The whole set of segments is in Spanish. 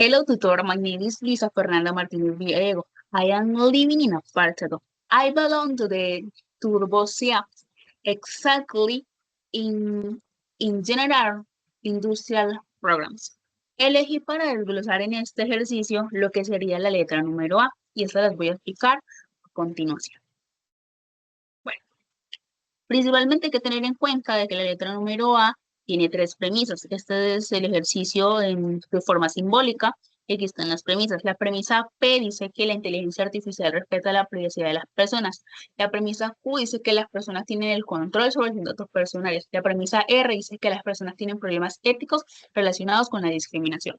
Hello, tutor. My name is Lisa Fernanda Martinez Viego. I am living in a apartment. I belong to the Turbo SIA, exactly in, in General Industrial Programs. Elegí para desglosar en este ejercicio lo que sería la letra número A, y estas las voy a explicar a continuación. Bueno, principalmente hay que tener en cuenta de que la letra número A tiene tres premisas. Este es el ejercicio de forma simbólica. Y aquí están las premisas. La premisa P dice que la inteligencia artificial respeta la privacidad de las personas. La premisa Q dice que las personas tienen el control sobre sus datos personales. La premisa R dice que las personas tienen problemas éticos relacionados con la discriminación.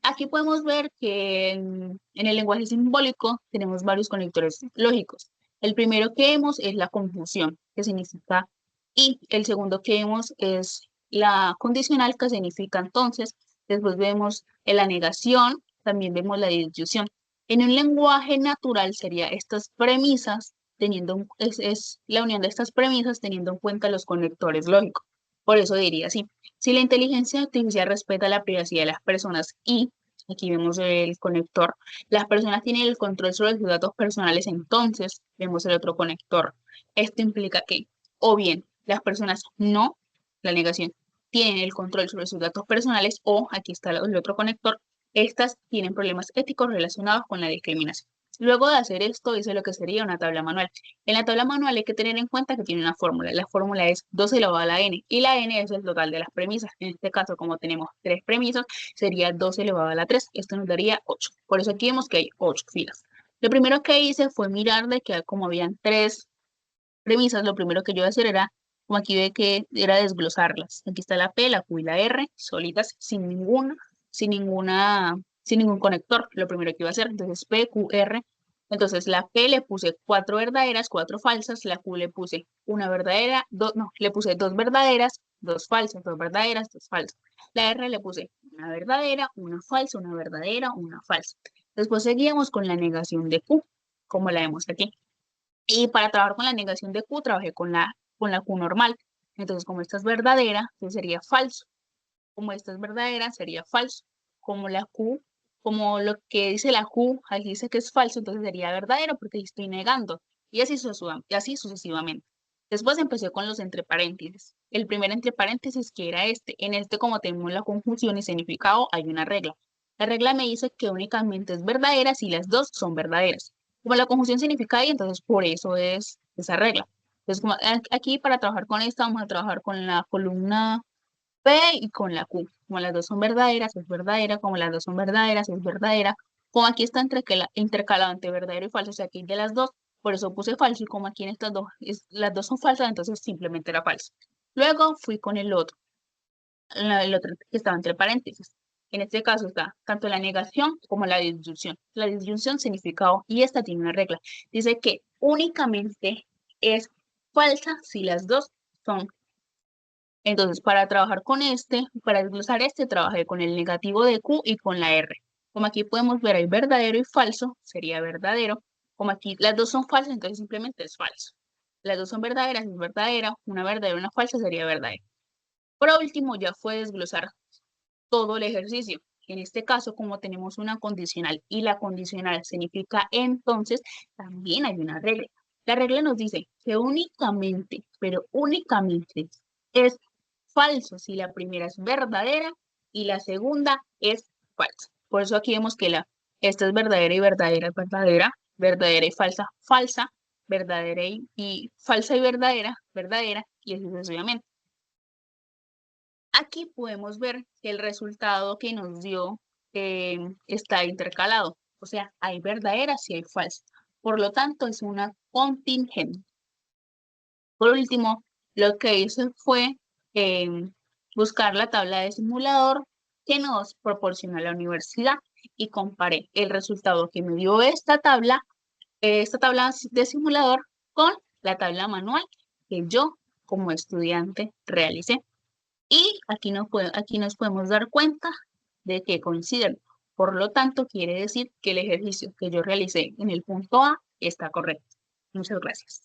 Aquí podemos ver que en el lenguaje simbólico tenemos varios conectores lógicos. El primero que vemos es la conjunción, que significa y. El segundo que vemos es la condicional, que significa entonces. Después vemos la negación, también vemos la disyunción. En un lenguaje natural sería estas premisas, es la unión de estas premisas teniendo en cuenta los conectores lógicos. Por eso diría así: si la inteligencia artificial respeta la privacidad de las personas y, aquí vemos el conector, las personas tienen el control sobre sus datos personales, entonces vemos el otro conector. Esto implica que, o bien, las personas no, la negación, tienen el control sobre sus datos personales, o aquí está el otro conector, estas tienen problemas éticos relacionados con la discriminación. Luego de hacer esto, dice lo que sería una tabla manual. En la tabla manual hay que tener en cuenta que tiene una fórmula. La fórmula es 2 elevado a la n, y la n es el total de las premisas. En este caso, como tenemos tres premisas, sería 2 elevado a la 3. Esto nos daría 8. Por eso aquí vemos que hay 8 filas. Lo primero que hice fue mirar de que como habían tres premisas, lo primero que yo iba a hacer era, como aquí ve que era desglosarlas. Aquí está la P, la Q y la R, solitas, sin ningún conector. Lo primero que iba a hacer, entonces P, Q, R. Entonces la P le puse 4 verdaderas, 4 falsas. La Q le puse una verdadera, le puse 2 verdaderas, 2 falsas, 2 verdaderas, 2 falsas. La R le puse una verdadera, una falsa, una verdadera, una falsa. Después seguíamos con la negación de Q, como la vemos aquí. Y para trabajar con la negación de Q, trabajé con la Q normal. Entonces, como esta es verdadera, entonces sería falso. Como esta es verdadera, sería falso. Como la Q, como lo que dice la Q, aquí dice que es falso, entonces sería verdadero porque estoy negando. Y así sucesivamente. Después empecé con los entre paréntesis. El primer entre paréntesis, que era este. En este, como tenemos la conjunción y significado, hay una regla. La regla me dice que únicamente es verdadera si las dos son verdaderas. Como la conjunción significa ahí, entonces por eso es esa regla. Entonces, como aquí para trabajar con esta, vamos a trabajar con la columna P y con la Q. Como las dos son verdaderas, es verdadera. Como las dos son verdaderas, es verdadera. Como aquí está intercalado entre verdadero y falso, o sea, aquí de las dos, por eso puse falso. Y como aquí en estas dos, las dos son falsas, entonces simplemente era falso. Luego fui con el otro que estaba entre paréntesis. En este caso está tanto la negación como la disyunción. La disyunción significa O, y esta tiene una regla. Dice que únicamente es falsa si las dos son. Entonces, para trabajar con para desglosar trabajé con el negativo de Q y con la R. Como aquí podemos ver, hay verdadero y falso, sería verdadero. Como aquí las dos son falsas, entonces simplemente es falso. Las dos son verdaderas, es verdadera. Una verdadera y una falsa sería verdadera. Por último, ya fue desglosar todo el ejercicio. En este caso, como tenemos una condicional y la condicional significa entonces, también hay una regla. La regla nos dice que únicamente, pero únicamente es falso si la primera es verdadera y la segunda es falsa. Por eso aquí vemos que esta es verdadera y verdadera es verdadera, verdadera y falsa, falsa, verdadera y falsa y verdadera, verdadera, y así sucesivamente. Aquí podemos ver que el resultado que nos dio está intercalado. O sea, hay verdaderas y hay falsas. Por lo tanto, es una contingente. Por último, lo que hice fue buscar la tabla de simulador que nos proporciona la universidad y comparé el resultado que me dio esta tabla de simulador, con la tabla manual que yo como estudiante realicé. Y aquí nos podemos dar cuenta de que coinciden. Por lo tanto, quiere decir que el ejercicio que yo realicé en el punto A está correcto. Muchas gracias.